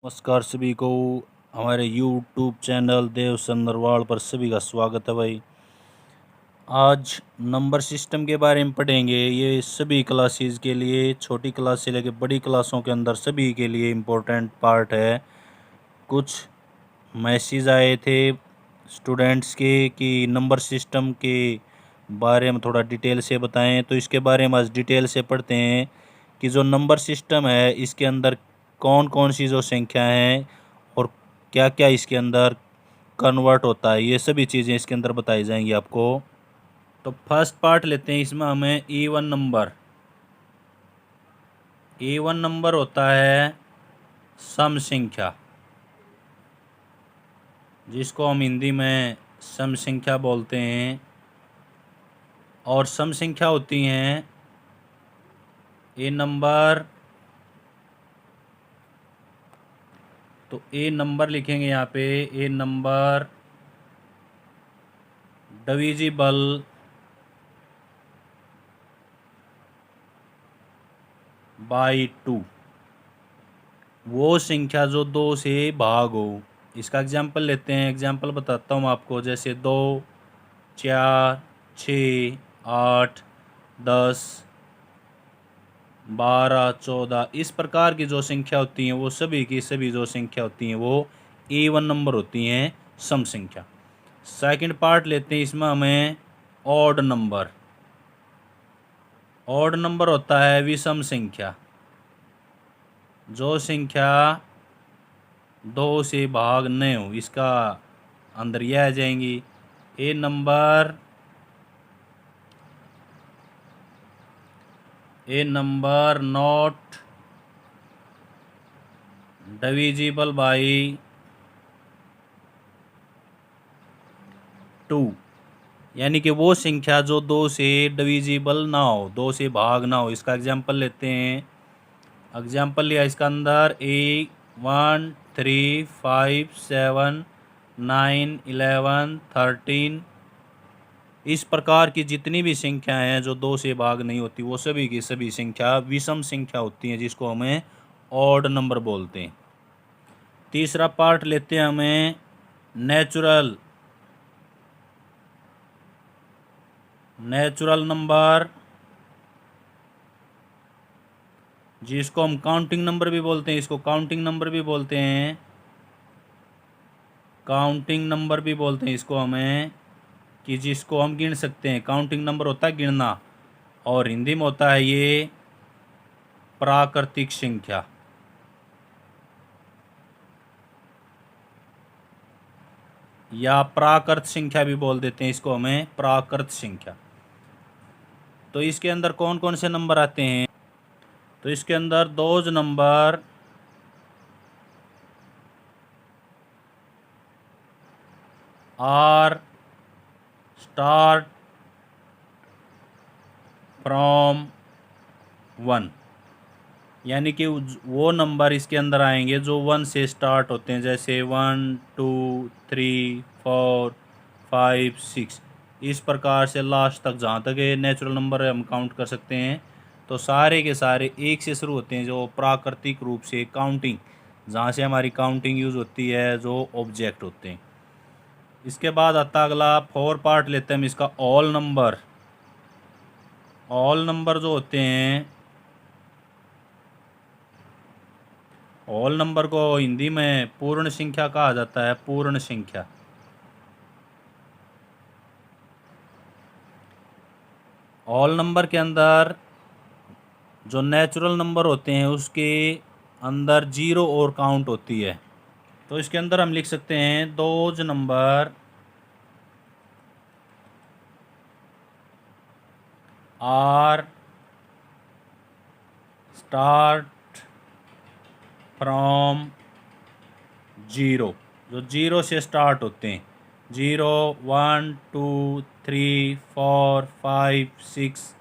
नमस्कार सभी को हमारे YouTube चैनल देव संदरवाल पर सभी का स्वागत है भाई। आज नंबर सिस्टम के बारे में पढ़ेंगे। ये सभी क्लासेस के लिए, छोटी क्लास से लेकर बड़ी क्लासों के अंदर सभी के लिए इम्पोर्टेंट पार्ट है। कुछ मैसेज आए थे स्टूडेंट्स के कि नंबर सिस्टम के बारे में थोड़ा डिटेल से बताएं, तो इसके बारे में आज डिटेल से पढ़ते हैं कि जो नंबर सिस्टम है इसके अंदर कौन कौन सी जो संख्या हैं और क्या क्या इसके अंदर कन्वर्ट होता है, ये सभी चीज़ें इसके अंदर बताई जाएंगी आपको। तो फर्स्ट पार्ट लेते हैं। इसमें हमें E1 नंबर होता है सम संख्या, जिसको हम हिंदी में सम संख्या बोलते हैं। और सम संख्या होती हैं ए नंबर, तो ए नंबर लिखेंगे यहाँ पे, ए नंबर डिविजिबल बाई 2, वो संख्या जो 2 से भाग हो। इसका एग्जाम्पल लेते हैं। एग्जाम्पल बताता हूँ आपको, जैसे 2, 4, 6, 8, 10, 12, 14, इस प्रकार की जो संख्या होती हैं वो सभी की सभी जो संख्या होती हैं वो E1 नंबर होती हैं, सम संख्या। सेकंड पार्ट लेते हैं। इसमें हमें ऑड नंबर, ऑड नंबर होता है विषम संख्या, जो संख्या 2 से भाग नहीं हो। इसका अंदर यह आ जाएंगी ए नंबर नॉट डिविजिबल बाई 2, यानी कि वो संख्या जो 2 से डिविजिबल ना हो, 2 से भाग ना हो। इसका एग्जाम्पल लेते हैं। एग्जाम्पल लिया इसका अंदर 1, 3, 5, 7, 9, 11, 13, इस प्रकार की जितनी भी संख्याएं हैं जो 2 से भाग नहीं होती वो सभी की सभी संख्या विषम संख्या होती हैं, जिसको हमें ऑड नंबर बोलते हैं। तीसरा पार्ट लेते हैं हमें नेचुरल नंबर, जिसको हम काउंटिंग नंबर भी बोलते हैं। इसको काउंटिंग नंबर भी बोलते हैं, काउंटिंग नंबर भी बोलते हैं इसको हमें, कि जिसको हम गिन सकते हैं। काउंटिंग नंबर होता है गिनना, और हिंदी में होता है ये प्राकृतिक संख्या, या प्राकृत संख्या भी बोल देते हैं इसको हमें, प्राकृत संख्या। तो इसके अंदर कौन कौन से नंबर आते हैं? तो इसके अंदर those numbers are start from 1, यानी कि वो नंबर इसके अंदर आएंगे जो 1 से स्टार्ट होते हैं, जैसे 1, 2, 3, 4, 5, 6, इस प्रकार से लास्ट तक, जहाँ तक ये नेचुरल नंबर हम काउंट कर सकते हैं। तो सारे के सारे एक से शुरू होते हैं, जो प्राकृतिक रूप से काउंटिंग, जहाँ से हमारी काउंटिंग यूज़ होती है, जो ऑब्जेक्ट होते हैं। इसके बाद आता अगला 4 पार्ट लेते हैं हम इसका, ऑल नंबर। ऑल नंबर जो होते हैं, ऑल नंबर को हिंदी में पूर्ण संख्या कहा जाता है, पूर्ण संख्या। ऑल नंबर के अंदर जो नेचुरल नंबर होते हैं उसके अंदर 0 और काउंट होती है। तो इसके अंदर हम लिख सकते हैं those numbers are start from 0, जो 0 से स्टार्ट होते हैं। 0, 1, 2, 3, 4, 5, 6,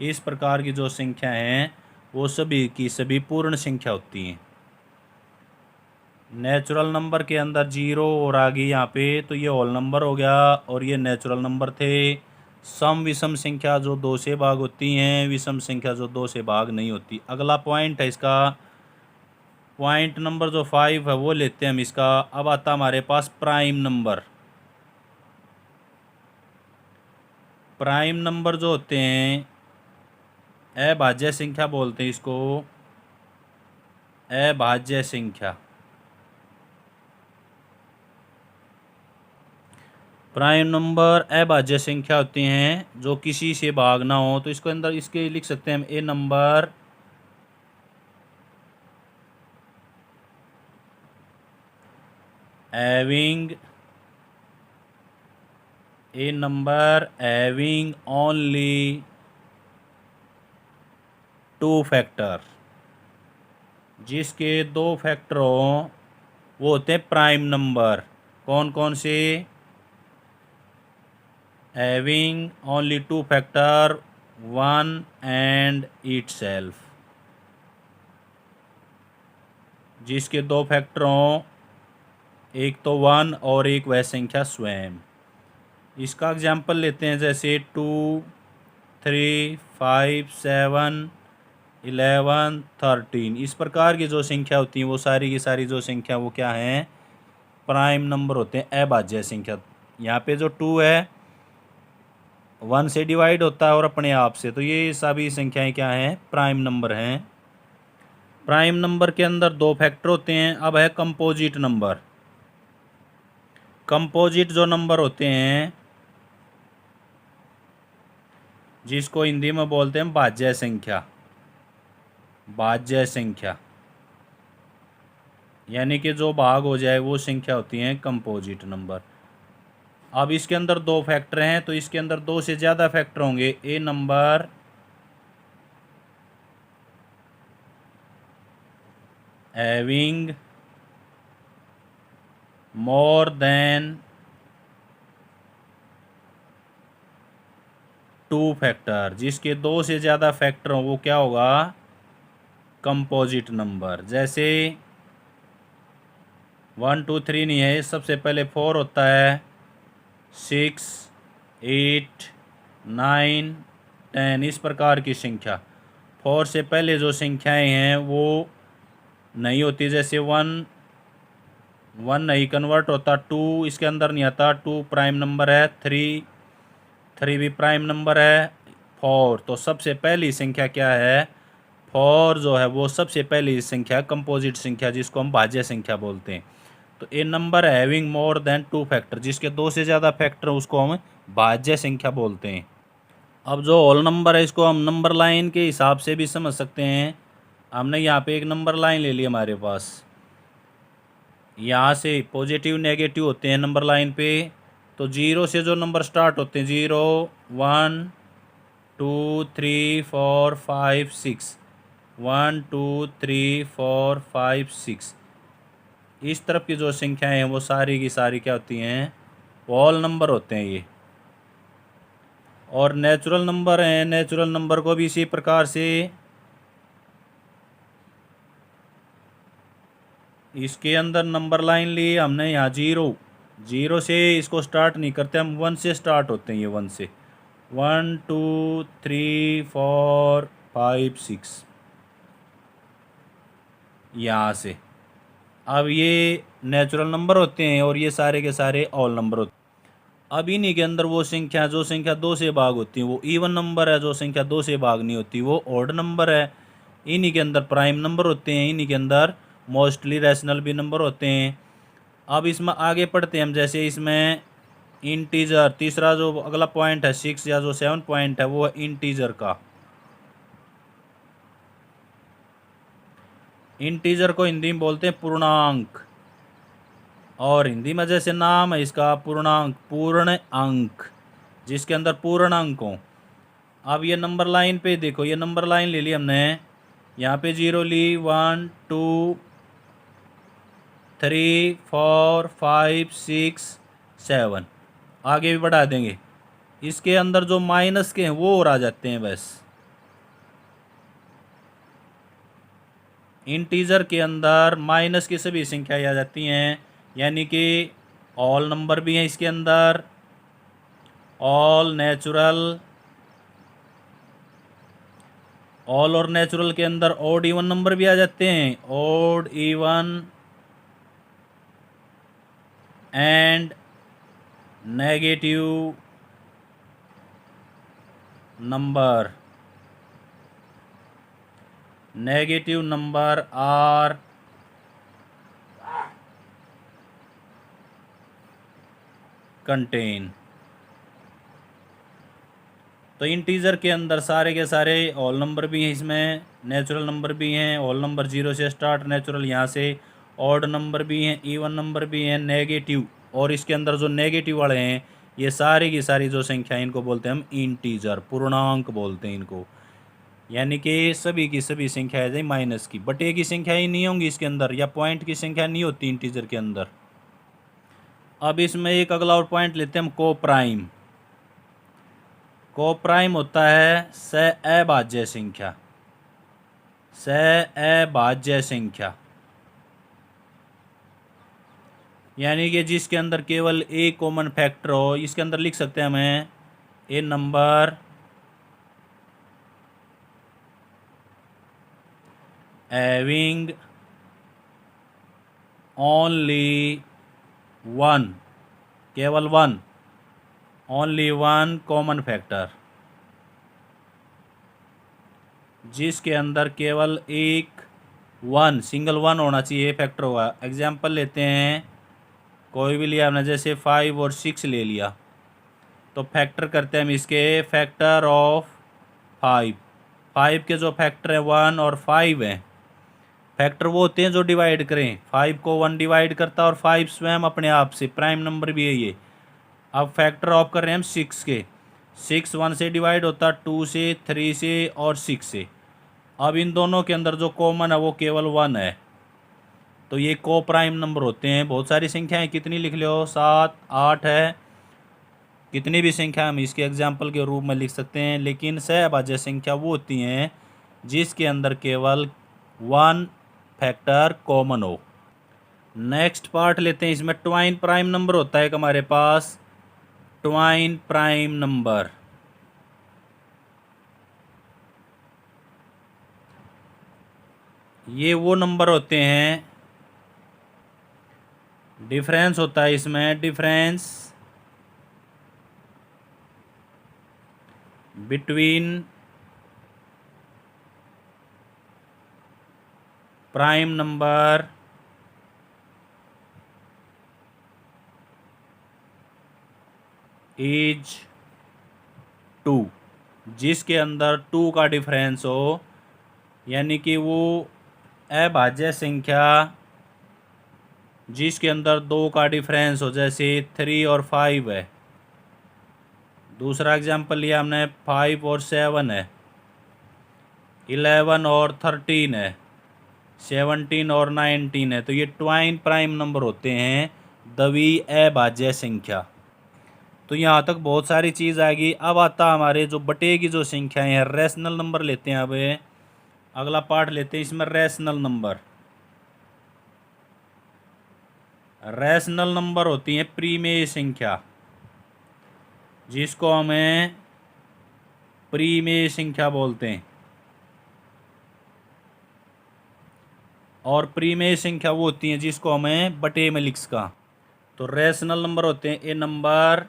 इस प्रकार की जो संख्या हैं वो सभी की सभी पूर्ण संख्या होती हैं। नेचुरल नंबर के अंदर 0 और आ गई यहाँ पे, तो ये होल नंबर हो गया, और ये नेचुरल नंबर थे। सम विषम संख्या जो 2 से भाग होती हैं, विषम संख्या जो 2 से भाग नहीं होती। अगला पॉइंट है इसका पॉइंट नंबर जो 5 है वो लेते हैं हम इसका। अब आता हमारे पास प्राइम नंबर। प्राइम नंबर जो होते हैं अभाज्य संख्या बोलते हैं इसको, अभाज्य संख्या। प्राइम नंबर अभाज्य संख्या होती हैं जो किसी से भाग ना हो, तो इसको अंदर इसके लिख सकते हैं हम a number having only two factor, जिसके दो फैक्टर हों वो होते हैं प्राइम नंबर। कौन कौन से? Having only two factor, one and itself, जिसके दो फैक्टर हों, एक तो वन और एक वह संख्या स्वयं। इसका एग्जाम्पल लेते हैं, जैसे 2, 3, 5, 7, 11, 13। इस प्रकार की जो संख्या होती हैं वो सारी की सारी जो संख्या वो क्या हैं? प्राइम नंबर होते हैं, अभाज्य संख्या। यहाँ पे जो 2 है 1 से डिवाइड होता है और अपने आप से, तो ये सभी संख्याएं क्या हैं? प्राइम नंबर हैं। प्राइम नंबर के अंदर दो फैक्टर होते हैं। अब है कंपोजिट नंबर। कंपोजिट जो नंबर होते हैं जिसको हिंदी में बोलते हैं भाज्य संख्या। भाज्य संख्या यानी कि जो भाग हो जाए वो संख्या होती है कंपोजिट नंबर। अब इसके अंदर दो फैक्टर हैं तो इसके अंदर दो से ज़्यादा फैक्टर होंगे। A number having more than two factor, जिसके दो से ज़्यादा फैक्टर हो वो क्या होगा? Composite number. जैसे 1, 2, 3 नहीं है, सबसे पहले 4 होता है, 6, 8, 9, 10, इस प्रकार की संख्या। 4 से पहले जो संख्याएं हैं वो नहीं होती, जैसे 1 नहीं कन्वर्ट होता, 2 इसके अंदर नहीं आता, 2 प्राइम नंबर है, 3 भी प्राइम नंबर है, 4 तो सबसे पहली संख्या क्या है? 4 जो है वो सबसे पहली संख्या कंपोजिट संख्या, जिसको हम भाज्य संख्या बोलते हैं। तो a number having more than two factor, जिसके दो से ज़्यादा फैक्टर उसको हम भाज्य संख्या बोलते हैं। अब जो होल नंबर है इसको हम नंबर लाइन के हिसाब से भी समझ सकते हैं। हमने यहाँ पे एक नंबर लाइन ले ली हमारे पास, यहाँ से पॉजिटिव नेगेटिव होते हैं नंबर लाइन पे। तो 0 से जो नंबर स्टार्ट होते हैं, 0, 1, 2, 3, 4, 5, 6, 1, 2, 3, 4, 5, 6, इस तरफ की जो संख्याएं हैं वो सारी की सारी क्या होती हैं? होल नंबर होते हैं ये। और नेचुरल नंबर हैं, नेचुरल नंबर को भी इसी प्रकार से इसके अंदर नंबर लाइन ली हमने। यहाँ 0 से इसको स्टार्ट नहीं करते हम, 1 से स्टार्ट होते हैं ये, 1 से, 1, 2, 3, 4, 5, 6, यहाँ से। अब ये नेचुरल नंबर होते हैं और ये सारे के सारे ऑल नंबर होते हैं। अब इन्हीं के अंदर वो संख्या जो संख्या 2 से भाग होती है वो इवन नंबर है, जो संख्या 2 से भाग नहीं होती वो ऑड नंबर है। इन्हीं के अंदर प्राइम नंबर होते हैं, इन्हीं के अंदर मोस्टली रैशनल भी नंबर होते हैं। अब इसमें आगे पढ़ते हैं हम, जैसे इसमें इंटीजर, तीसरा जो अगला पॉइंट है 6 या जो 7 पॉइंट है वो है इंटीजर का। इंटीजर को हिंदी में बोलते हैं पूर्णांक, और हिंदी में जैसे नाम है इसका पूर्णांक, पूर्ण अंक, जिसके अंदर पूर्ण अंक हो। अब ये नंबर लाइन पे देखो, ये नंबर लाइन ले ली हमने, यहाँ पे 0 ली, 1, 2, 3, 4, 5, 6, 7, आगे भी बढ़ा देंगे। इसके अंदर जो माइनस के हैं वो और आ जाते हैं बस। इंटीजर के अंदर माइनस की सभी संख्याएं आ जाती हैं, यानी कि ऑल नंबर भी हैं इसके अंदर, ऑल नेचुरल ऑल और नेचुरल के अंदर ऑड इवन नंबर भी आ जाते हैं, odd even and negative number. Negative number are contain. तो इंटीजर के अंदर सारे के सारे ऑल नंबर भी हैं, इसमें नेचुरल नंबर भी हैं, ऑल नंबर 0 से स्टार्ट, नेचुरल यहाँ से, ऑड नंबर भी हैं, इवन नंबर भी हैं, नेगेटिव, और इसके अंदर जो नेगेटिव वाले हैं ये सारी की सारी जो संख्या इनको बोलते हैं हम इंटीजर, पूर्णांक बोलते हैं इनको। यानी कि सभी की सभी संख्या है माइनस की, बटे की संख्या ही नहीं होंगी इसके अंदर, या पॉइंट की संख्या नहीं होती इंटीजर के अंदर। अब इसमें एक अगला और पॉइंट लेते हैं हम, को प्राइम। को प्राइम होता है अभाज्य संख्या, अभाज्य संख्या, यानी कि जिसके अंदर केवल एक कॉमन फैक्टर हो। इसके अंदर लिख सकते हैं हमें ए नंबर हैविंग ओनली वन, केवल one, only one common factor, जिसके अंदर केवल एक वन, सिंगल वन होना चाहिए फैक्टर होगा। एग्जाम्पल लेते हैं, कोई भी लिया हमने, जैसे 5 और 6 ले लिया, तो फैक्टर करते हैं हम इसके, फैक्टर ऑफ 5। 5 के जो फैक्टर हैं 1 और 5 हैं, फैक्टर वो होते हैं जो डिवाइड करें। 5 को 1 डिवाइड करता है और 5 स्वयं अपने आप से प्राइम नंबर भी है ये। अब फैक्टर ऑफ कर रहे हैं हम 6 के, 6 1 से डिवाइड होता है, 2 से, 3 से और 6 से। अब इन दोनों के अंदर जो कॉमन है वो केवल 1 है, तो ये को प्राइम नंबर होते हैं। बहुत सारी संख्याएं कितनी लिख लो, 7 8 है, कितनी भी संख्या हम इसके एग्जाम्पल के रूप में लिख सकते हैं, लेकिन सहभाज्य संख्या वो होती हैं जिसके अंदर केवल 1 फैक्टर कॉमन हो। नेक्स्ट पार्ट लेते हैं, इसमें ट्वाइन प्राइम नंबर होता है एक हमारे पास, ट्वाइन प्राइम नंबर। ये वो नंबर होते हैं, डिफरेंस होता है इसमें, difference between prime number is 2, जिसके अंदर 2 का डिफरेंस हो, यानी कि वो अभाज्य संख्या जिसके अंदर 2 का डिफरेंस हो, जैसे 3 और 5 है। दूसरा एग्जांपल लिया हमने, 5 और 7 है, 11 और 13 है, 17 और 19 है। तो ये ट्वाइन प्राइम नंबर होते हैं, द्वि अभाज्य संख्या। तो यहाँ तक बहुत सारी चीज़ आएगी। अब आता हमारे जो बटे की जो संख्याएं हैं, रैशनल नंबर लेते हैं। अब अगला पार्ट लेते हैं इसमें, रैशनल नंबर। रैशनल नंबर होती हैं प्रीमेय संख्या, जिसको हमें प्रीमेय संख्या बोलते हैं। और प्रीमेय संख्या वो होती हैं जिसको हमें बटे में लिख सका। तो रैशनल नंबर होते हैं ए नंबर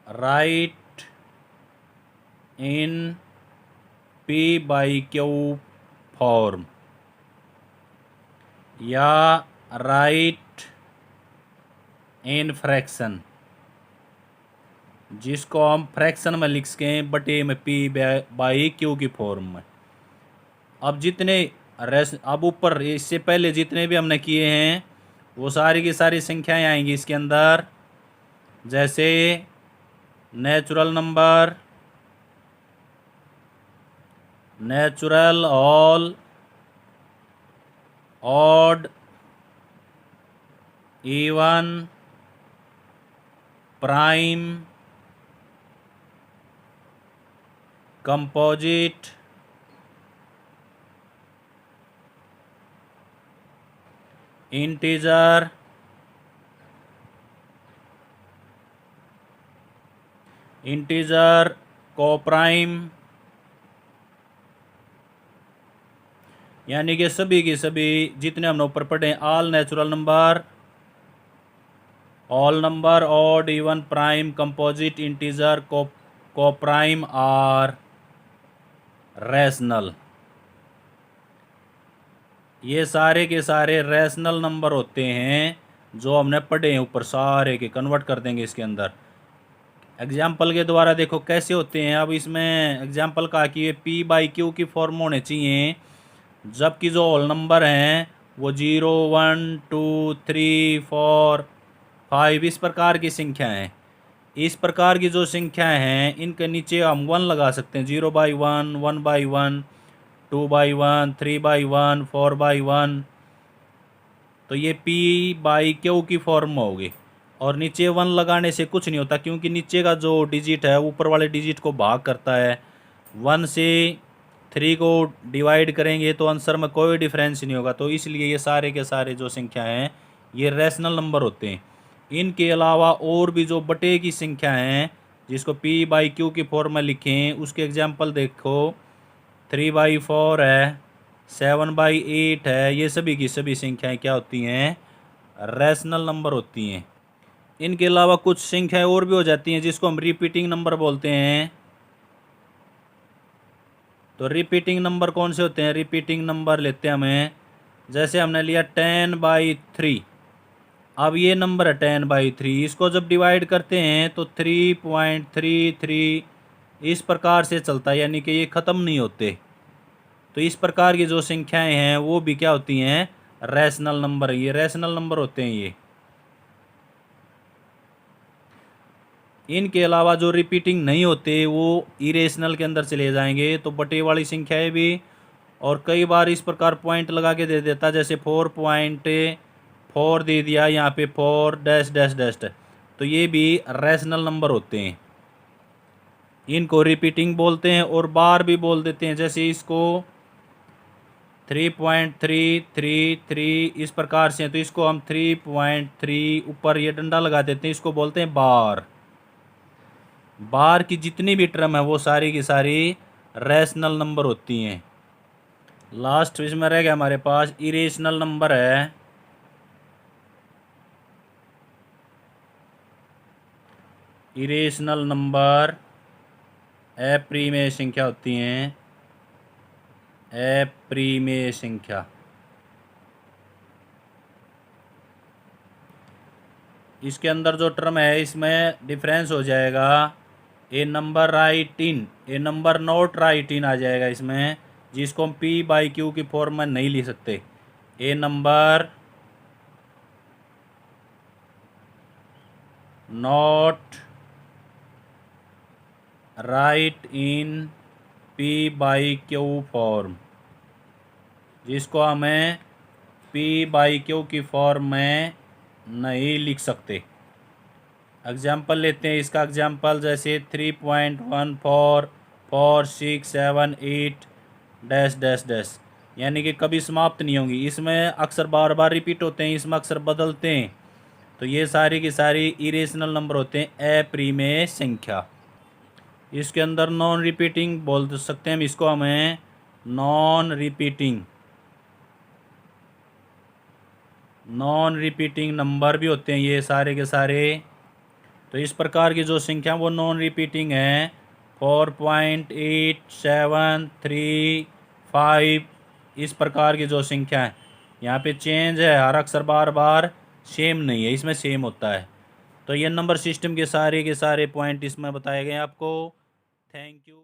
राइट इन P/Q फॉर्म, या राइट इन फ्रैक्शन, जिसको हम फ्रैक्शन में लिख सकें बटे में P/Q की फॉर्म में। अब जितने अब ऊपर इससे पहले जितने भी हमने किए हैं वो सारी की सारी संख्याएं आएंगी इसके अंदर, जैसे natural number, natural, all, odd, even, prime, composite, integer, integer, coprime, यानी कि सभी की सभी जितने हमने ऊपर पढ़े, all natural number, all number, odd, even, prime, composite, integer, coprime और रैशनल, ये सारे के सारे रैशनल नंबर होते हैं जो हमने पढ़े हैं ऊपर, सारे के कन्वर्ट कर देंगे इसके अंदर। एग्जाम्पल के द्वारा देखो कैसे होते हैं। अब इसमें एग्जाम्पल कहा कि ये पी बाई क्यू की फॉर्म होने चाहिए, जबकि जो होल नंबर हैं वो 0, 1, 2, 3, 4, 5 इस प्रकार की संख्या हैं। इस प्रकार की जो संख्याएं हैं इनके नीचे हम 1 लगा सकते हैं, 0/1, 1/1, 2/1, 3/1, 4/1। तो ये P बाई क्यू की फॉर्म में होगी। और नीचे 1 लगाने से कुछ नहीं होता, क्योंकि नीचे का जो डिजिट है ऊपर वाले डिजिट को भाग करता है। 1 से 3 को डिवाइड करेंगे तो आंसर में कोई डिफरेंस नहीं होगा। तो इसलिए ये सारे के सारे जो संख्या हैं ये रैशनल नंबर होते हैं। इनके अलावा और भी जो बटे की संख्या हैं जिसको P बाई क्यू की फॉर्म में लिखें, उसके एग्जाम्पल देखो, 3/4 है, 7/8 है, ये सभी की सभी संख्याएं क्या होती हैं, रैशनल नंबर होती हैं। इनके अलावा कुछ संख्याएं और भी हो जाती हैं जिसको हम रिपीटिंग नंबर बोलते हैं। तो रिपीटिंग नंबर कौन से होते हैं, रिपीटिंग नंबर लेते हैं हमें, जैसे हमने लिया 10/3। अब ये नंबर है 10/3, इसको जब डिवाइड करते हैं तो 3.33 इस प्रकार से चलता है, यानी कि ये ख़त्म नहीं होते। तो इस प्रकार की जो संख्याएं हैं वो भी क्या होती हैं, रैशनल नंबर, ये रैशनल नंबर होते हैं ये। इनके अलावा जो रिपीटिंग नहीं होते वो इरेशनल के अंदर चले जाएंगे। तो बटे वाली संख्याएं भी, और कई बार इस प्रकार पॉइंट लगा के दे देता, जैसे 4.4 दे दिया यहाँ पे 4 डैश डैश डैश, तो ये भी रैशनल नंबर होते हैं। इनको रिपीटिंग बोलते हैं और बार भी बोल देते हैं, जैसे इसको 3.333 इस प्रकार से, तो इसको हम 3.3 ऊपर ये डंडा लगा देते हैं, इसको बोलते हैं बार। बार की जितनी भी टर्म है वो सारी की सारी रैशनल नंबर होती हैं। लास्ट इसमें रह गया हमारे पास इरेशनल नंबर है। इरेशनल नंबर अप्रिमेय संख्या होती हैं, अप्रिमेय संख्या। इसके अंदर जो टर्म है इसमें डिफरेंस हो जाएगा, a number write in, a number not write in आ जाएगा इसमें, जिसको हम P बाई क्यू की फॉर्म में नहीं लिख सकते। A number not write in P by Q form, जिसको हमें P बाई क्यू की फॉर्म में नहीं लिख सकते। एग्जाम्पल लेते हैं इसका एग्जाम्पल, जैसे 3.144678 डैश डैश डैश, यानी कि कभी समाप्त नहीं होंगी। इसमें अक्सर बार बार रिपीट होते हैं, इसमें अक्सर बदलते हैं। तो ये सारी की सारी इरेशनल नंबर होते हैं, अप्रिमेय संख्या। इसके अंदर नॉन रिपीटिंग बोल सकते हैं हम इसको, हमें नॉन रिपीटिंग नंबर भी होते हैं ये सारे के सारे। तो इस प्रकार की जो संख्या वो नॉन रिपीटिंग है। 4.8735 इस प्रकार की जो संख्या है, यहाँ पे चेंज है, हर अक्षर बार बार सेम नहीं है, इसमें सेम होता है। तो ये नंबर सिस्टम के सारे पॉइंट इसमें बताए गए आपको। Thank you.